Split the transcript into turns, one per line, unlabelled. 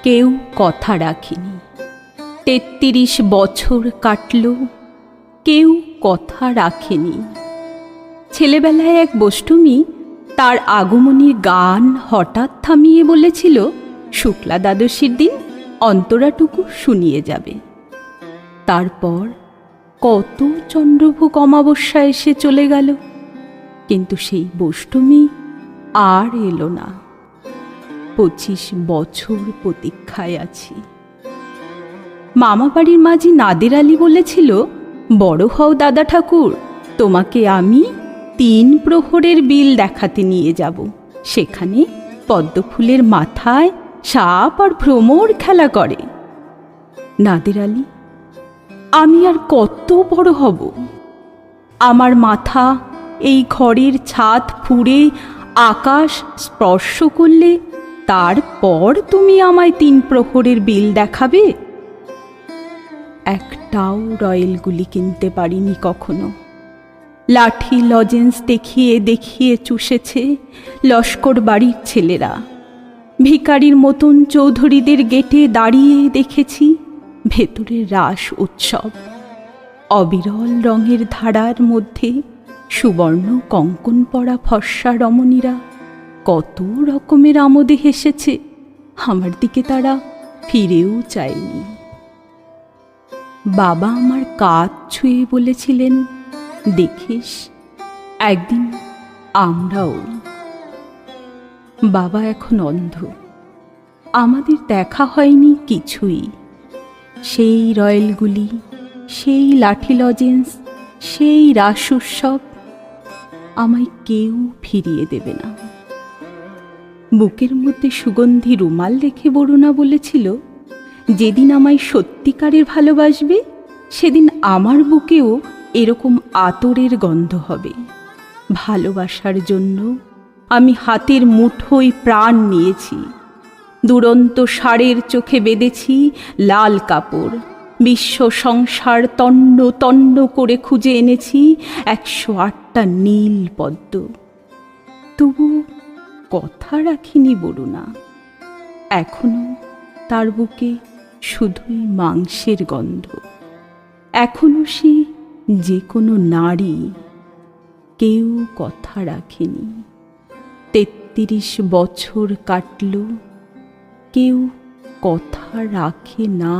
কেউ কথা রাখেনি। ৩৩ বছর কাটল, কেউ কথা রাখেনি। ছেলেবেলায় এক বষ্টমী তার আগমনীর গান হঠাৎ থামিয়ে বলেছিল, শুক্লা দ্বাদশীর দিন অন্তরাটুকু শুনিয়ে যাবে। তারপর কত চন্দ্রভোগ অমাবস্যা এসে চলে গেল, কিন্তু সেই বষ্টমী আর এলো না। ২৫ বছর প্রতীক্ষায় আছি। মামাবাড়ির মাঝি নাদের আলী বলেছিল, বড় হও দাদা ঠাকুর, তোমাকে আমি ৩ প্রহরের বিল দেখাতে নিয়ে যাব। সেখানে পদ্মফুলের মাথায় সাপ আর ভ্রমর খেলা করে। নাদের আলী, আমি আর কত বড় হব? আমার মাথা এই ঘরের ছাদ ফুঁড়ে আকাশ স্পর্শ করলে তারপর তুমি আমায় ৩ প্রহরের বিল দেখাবে? একটাও রয়েল গুলি কিনতে পারিনি কখনো। লাঠি লজেন্স দেখিয়ে দেখিয়ে চুষেছে লস্কর বাড়ির ছেলেরা। ভিখারির মতন চৌধুরীদের গেটে দাঁড়িয়ে দেখেছি ভেতরের রাস উৎসব। অবিরল রঙের ধারার মধ্যে সুবর্ণ কঙ্কন পরা ফর্সা রমণীরা কত রকমের আমোদে হেসেছে, আমার দিকে তারা ফিরেও চায়নি। বাবা আমার কাঁধ ছুঁয়ে বলেছিলেন, দেখিস একদিন আমরাও। বাবা এখন অন্ধ, আমাদের দেখা হয়নি কিছুই। সেই রয়েলগুলি, সেই লাঠি লজেন্স, সেই রাস উৎসব আমায় কেউ ফিরিয়ে দেবে না। বুকের মধ্যে সুগন্ধি রুমাল রেখে বরুণা বলেছিল, যেদিন আমায় সত্যিকারের ভালোবাসবে সেদিন আমার বুকেও এরকম আতরের গন্ধ হবে। ভালোবাসার জন্য আমি হাতের মুঠোয় প্রাণ নিয়েছি। দুরন্ত ষাঁড়ের চোখে বেঁধেছি লাল কাপড়। বিশ্ব সংসার তন্ন তন্ন করে খুঁজে এনেছি ১০৮টা নীল পদ্ম। তবু কথা রাখিনি বরুণা। এখনো তার বুকে শুধুই মাংসের গন্ধ। এখনো সে যে কোনো নারী। কেউ কথা রাখেনি। ৩৩ বছর কাটল, কেউ কথা রাখে না।